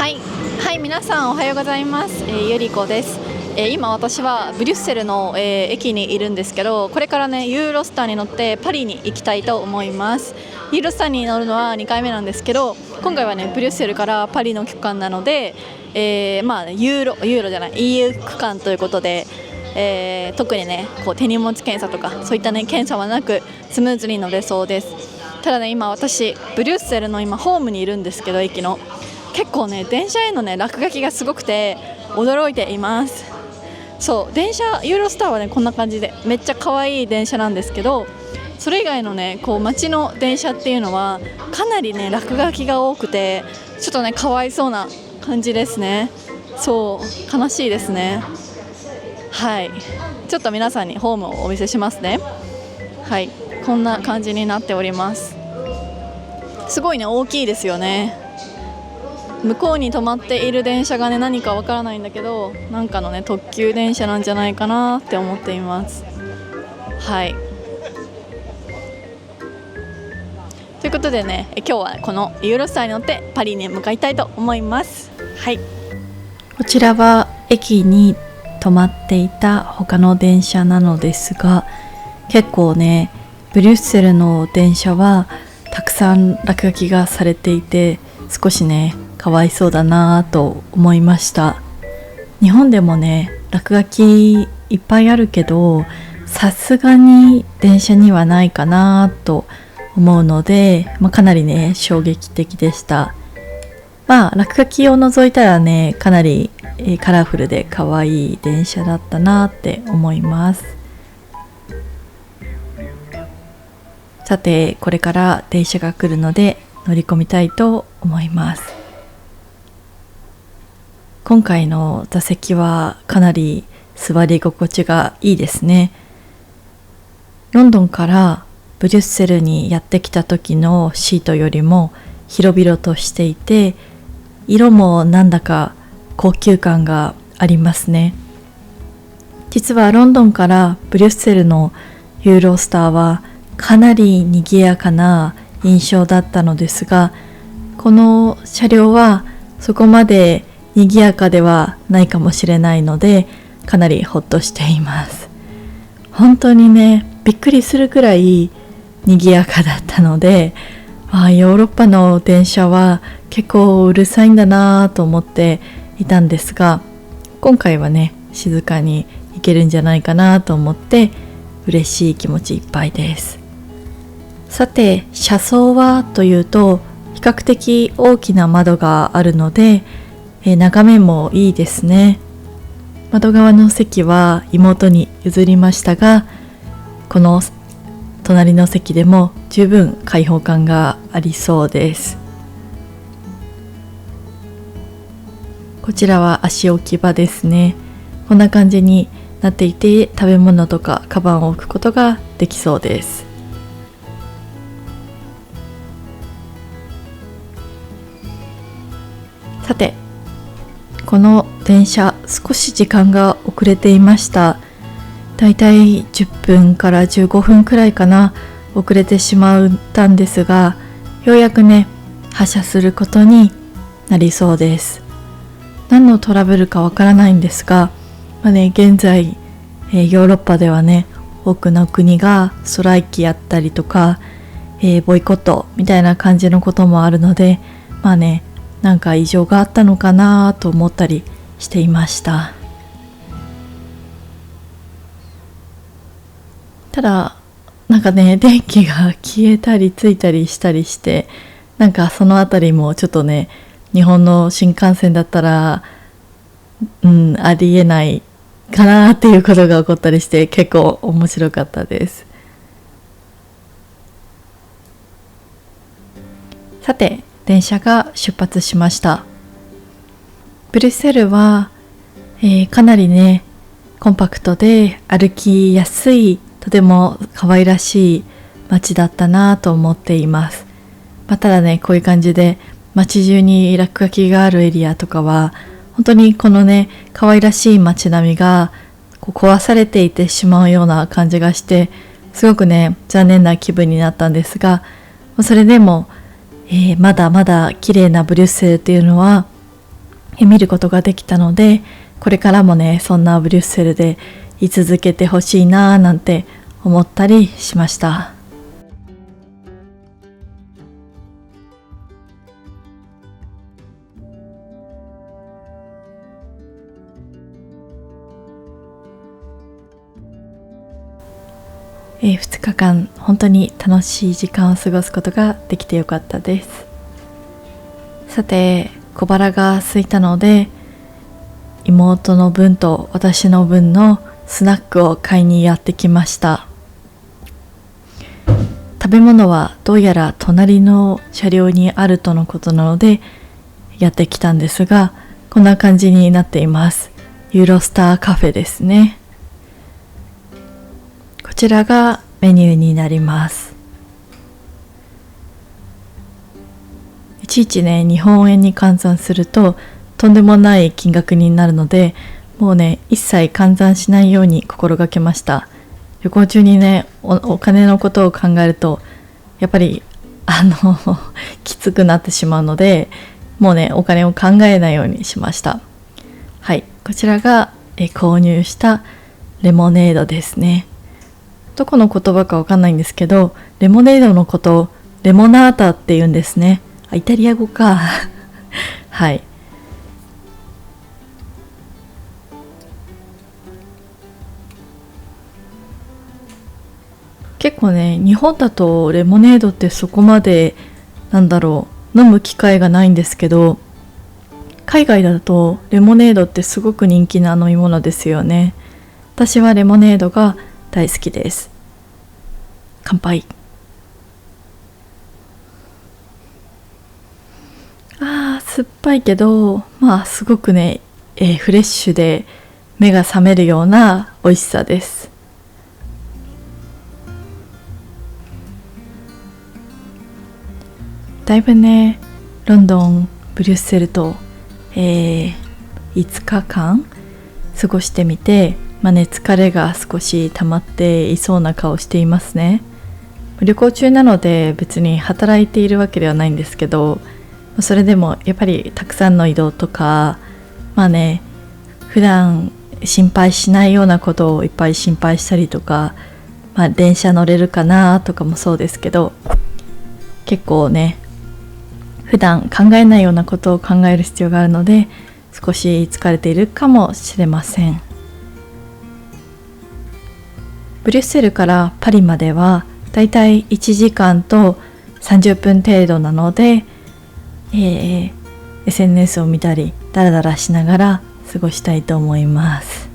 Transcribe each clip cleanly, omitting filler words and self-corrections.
はい、はい、皆さんおはようございます。ゆりこです。今私はブリュッセルの、駅にいるんですけど、これからねユーロスターに乗ってパリに行きたいと思います。ユーロスターに乗るのは2回目なんですけど、今回はねブリュッセルからパリの区間なので、ユーロじゃない EU 区間ということで、特にねこう手荷物検査とかそういったね検査はなくスムーズに乗れそうです。ただね今私ブリュッセルの今ホームにいるんですけど、駅の結構ね電車へのね落書きがすごくて驚いています。そう電車ユーロスターはねこんな感じでめっちゃ可愛い電車なんですけど、それ以外のねこう街の電車っていうのはかなりね落書きが多くてちょっとねかわいそうな感じですね。そう悲しいですね。はい、ちょっと皆さんにホームをお見せしますね。はい、こんな感じになっております。すごいね大きいですよね。向こうに止まっている電車がね何かわからないんだけど、なんかのね特急電車なんじゃないかなって思っています。はい、ということでね今日はこのユーロスターに乗ってパリに向かいたいと思います。はい、こちらは駅に止まっていた他の電車なのですが、結構ねブリュッセルの電車はたくさん落書きがされていて少しねかわいそうだなと思いました。日本でもね落書きいっぱいあるけどさすがに電車にはないかなと思うので、かなりね衝撃的でした。落書きを除いたらねかなりカラフルで可愛い電車だったなって思います。さてこれから電車が来るので乗り込みたいと思います。今回の座席はかなり座り心地がいいですね。ロンドンからブリュッセルにやってきた時のシートよりも広々としていて、色もなんだか高級感がありますね。実はロンドンからブリュッセルのユーロスターはかなり賑やかな印象だったのですが、この車両はそこまで賑やかではないかもしれないのでかなりほっとしています。本当にねびっくりするくらい賑やかだったので、ヨーロッパの電車は結構うるさいんだなと思っていたんですが、今回はね静かに行けるんじゃないかなと思って嬉しい気持ちいっぱいです。さて車窓はというと比較的大きな窓があるので眺めもいいですね。窓側の席は妹に譲りましたが、この隣の席でも十分開放感がありそうです。こちらは足置き場ですね。こんな感じになっていて食べ物とかカバンを置くことができそうです。さてこの電車少し時間が遅れていました。だいたい10分から15分くらいかな遅れてしまったんですが、ようやくね発車することになりそうです。何のトラブルかわからないんですが、現在、ヨーロッパではね多くの国がストライキやったりとか、ボイコットみたいな感じのこともあるので、なんか異常があったのかなと思ったりしていました。ただなんかね電気が消えたりついたりしたりして、なんかそのあたりもちょっとね日本の新幹線だったらありえないかなっていうことが起こったりして結構面白かったです。さて電車が出発しました。ブリュッセルは、かなりねコンパクトで歩きやすいとても可愛らしい街だったなと思っています。ただねこういう感じで街中に落書きがあるエリアとかは本当にこのね可愛らしい街並みが壊されていてしまうような感じがして、すごくね残念な気分になったんですが、それでもまだまだ綺麗なブリュッセルっていうのは見ることができたので、これからもねそんなブリュッセルで居続けてほしいななんて思ったりしました。2日間本当に楽しい時間を過ごすことができてよかったです。さて、小腹が空いたので妹の分と私の分のスナックを買いにやってきました。食べ物はどうやら隣の車両にあるとのことなのでやってきたんですが、こんな感じになっています。ユーロスターカフェですね。こちらがメニューになります。いちいちね日本円に換算するととんでもない金額になるので、もうね一切換算しないように心がけました。旅行中にね お金のことを考えるとやっぱりきつくなってしまうので、もうねお金を考えないようにしました。はい、こちらが購入したレモネードですね。どこの言葉かわかんないんですけど、レモネードのことをレモナータって言うんですね。イタリア語かはい。結構ね日本だとレモネードってそこまで飲む機会がないんですけど、海外だとレモネードってすごく人気な飲み物ですよね。私はレモネードが大好きです。乾杯。酸っぱいけどすごくね、フレッシュで目が覚めるような美味しさです。だいぶねロンドン、ブリュッセルと、5日間過ごしてみて、疲れが少し溜まっていそうな顔していますね。旅行中なので別に働いているわけではないんですけど、それでもやっぱりたくさんの移動とか普段心配しないようなことをいっぱい心配したりとか、電車乗れるかなとかもそうですけど、結構ね普段考えないようなことを考える必要があるので少し疲れているかもしれません。ブリュッセルからパリまではだいたい1時間と30分程度なので、SNS を見たりダラダラしながら過ごしたいと思います。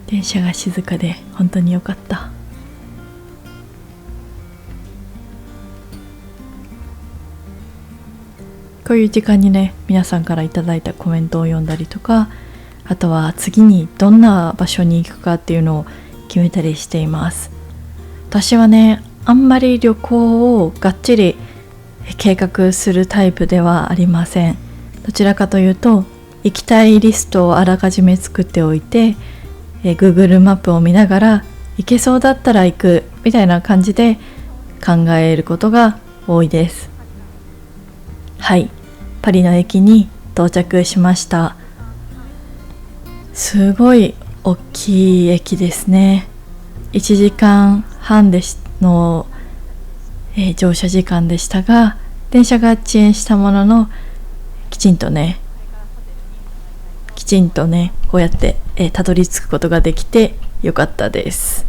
電車が静かで本当に良かった。こういう時間にね皆さんからいただいたコメントを読んだりとか、あとは次にどんな場所に行くかっていうのを決めたりしています。私はねあんまり旅行をがっちり計画するタイプではありません。どちらかというと行きたいリストをあらかじめ作っておいて、Google マップを見ながら行けそうだったら行くみたいな感じで考えることが多いです。はい、パリの駅に到着しました。すごい大きい駅ですね。1時間半の、乗車時間でしたが、電車が遅延したもののきちんとねこうやって、たどり着くことができてよかったです。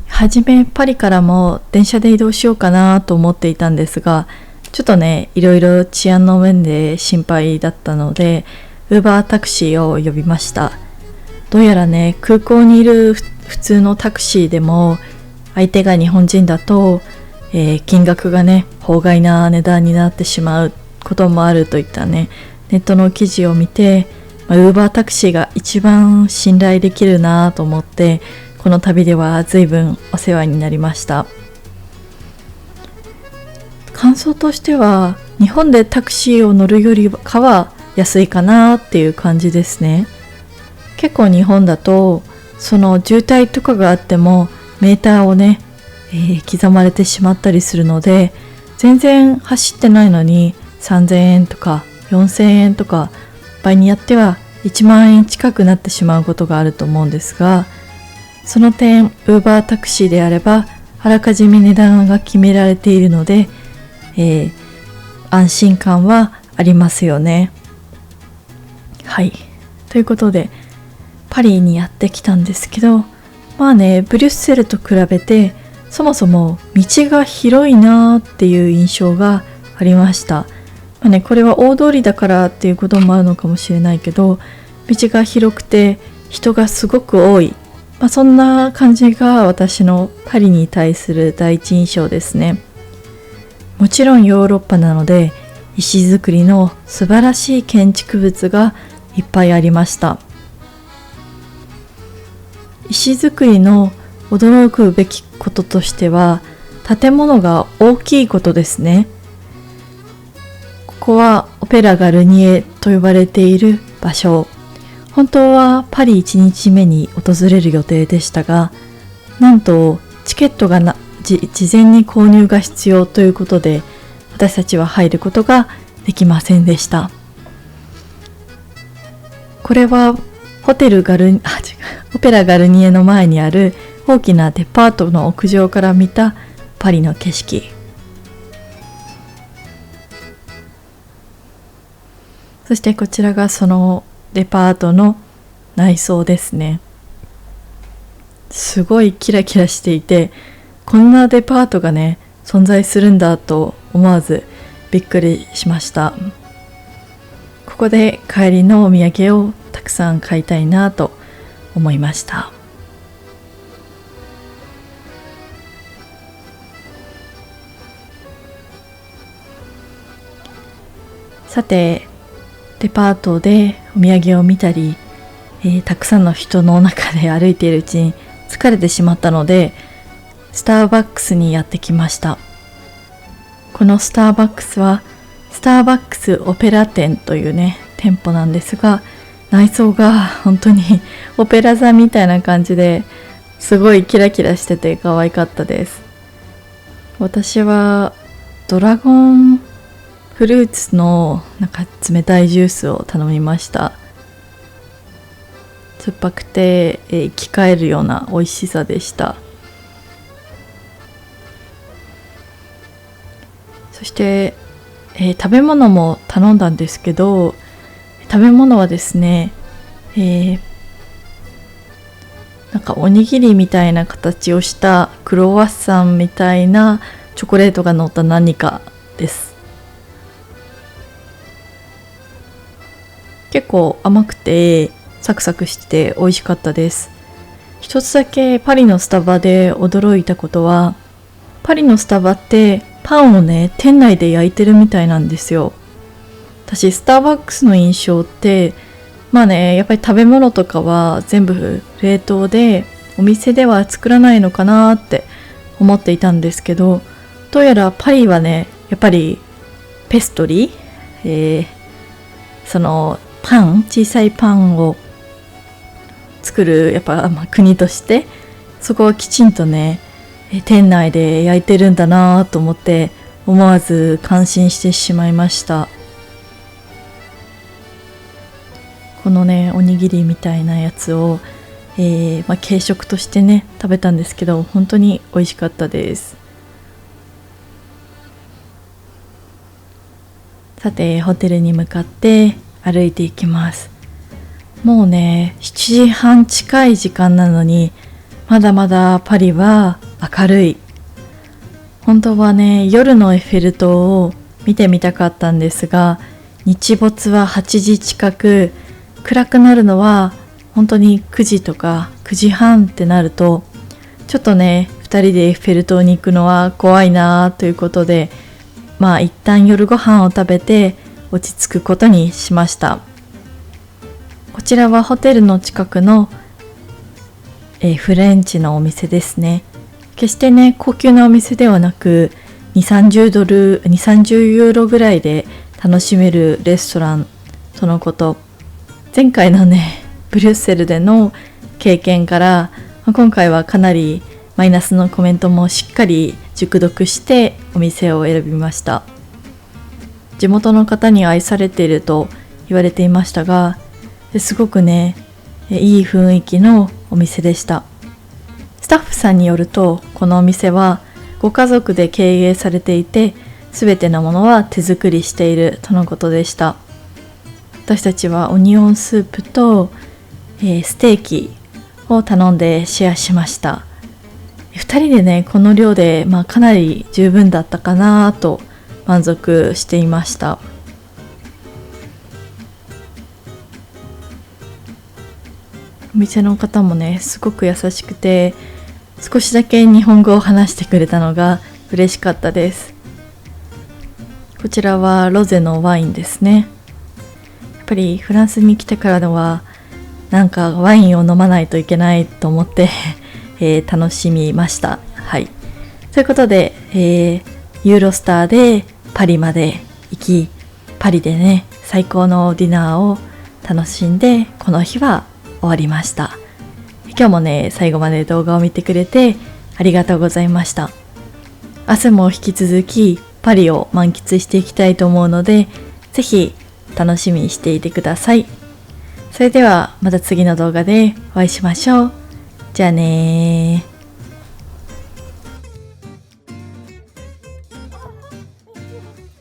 はじめパリからも電車で移動しようかなと思っていたんですが、ちょっとねいろいろ治安の面で心配だったのでウーバータクシーを呼びました。どうやらね空港にいる普通のタクシーでも相手が日本人だと、金額がね法外な値段になってしまうこともあるといったねネットの記事を見て、ウーバータクシーが一番信頼できるなと思って、この旅では随分お世話になりました。感想としては日本でタクシーを乗るよりかは安いかなっていう感じですね。結構日本だとその渋滞とかがあってもメーターをね、刻まれてしまったりするので、全然走ってないのに3000円とか4000円とか、場合によっては1万円近くなってしまうことがあると思うんですが、その点 Uber タクシーであればあらかじめ値段が決められているので、安心感はありますよね。はい、ということでパリにやってきたんですけど、まあね、ブリュッセルと比べてそもそも道が広いなっていう印象がありました。まあね、これは大通りだからっていうこともあるのかもしれないけど、道が広くて人がすごく多い、そんな感じが私のパリに対する第一印象ですね。もちろんヨーロッパなので石造りの素晴らしい建築物がいっぱいありました。石造りの驚くべきこととしては、建物が大きいことですね。ここはオペラガルニエと呼ばれている場所。本当はパリ1日目に訪れる予定でしたが、なんとチケットが事前に購入が必要ということで、私たちは入ることができませんでした。これはオペラガルニエの前にある大きなデパートの屋上から見たパリの景色。そしてこちらがそのデパートの内装ですね。すごいキラキラしていて、こんなデパートがね存在するんだと思わずびっくりしました。ここで帰りのお土産をたくさん買いたいなと思いました。さて、デパートでお土産を見たり、たくさんの人の中で歩いているうちに疲れてしまったので、スターバックスにやってきました。このスターバックスはスターバックスオペラ店というね店舗なんですが、内装が本当にオペラ座みたいな感じですごいキラキラしてて可愛かったです。私はドラゴンフルーツの冷たいジュースを頼みました。酸っぱくて、生き返るような美味しさでした。そして、食べ物も頼んだんですけど、食べ物はですね、おにぎりみたいな形をしたクロワッサンみたいなチョコレートが乗った何かです。結構甘くてサクサクして美味しかったです。一つだけパリのスタバで驚いたことは、パリのスタバってパンをね店内で焼いてるみたいなんですよ。私スターバックスの印象ってやっぱり食べ物とかは全部冷凍でお店では作らないのかなって思っていたんですけど、どうやらパリはねやっぱりペストリー、その小さいパンを作る国としてそこはきちんとね店内で焼いてるんだなと思って思わず感心してしまいました。このねおにぎりみたいなやつを、軽食としてね食べたんですけど、本当に美味しかったです。さて、ホテルに向かって歩いていきます。もうね7時半近い時間なのにまだまだパリは明るい。本当はね夜のエッフェル塔を見てみたかったんですが、日没は8時近く、暗くなるのは本当に9時とか9時半ってなると、ちょっとね2人でエッフェル塔に行くのは怖いなということで、一旦夜ご飯を食べて落ち着くことにしました。こちらはホテルの近くの、フレンチのお店ですね。決してね高級なお店ではなく、20-30ユーロぐらいで楽しめるレストランとのこと。前回のねブリュッセルでの経験から、今回はかなり、マイナスのコメントもしっかり熟読してお店を選びました。地元の方に愛されていると言われていましたが、すごくね、いい雰囲気のお店でした。スタッフさんによると、このお店はご家族で経営されていて、すべてのものは手作りしているとのことでした。私たちはオニオンスープと、ステーキを頼んでシェアしました。2人でね、この量で、かなり十分だったかなと満足していました。お店の方もね、すごく優しくて、少しだけ日本語を話してくれたのが嬉しかったです。こちらはロゼのワインですね。やっぱりフランスに来てからのは、なんかワインを飲まないといけないと思って楽しみました。はい。ということで、ユーロスターでパリまで行き、パリでね、最高のディナーを楽しんで、この日は終わりました。今日もね、最後まで動画を見てくれてありがとうございました。明日も引き続きパリを満喫していきたいと思うので、ぜひ楽しみにしていてください。それではまた次の動画でお会いしましょう。じゃあねー。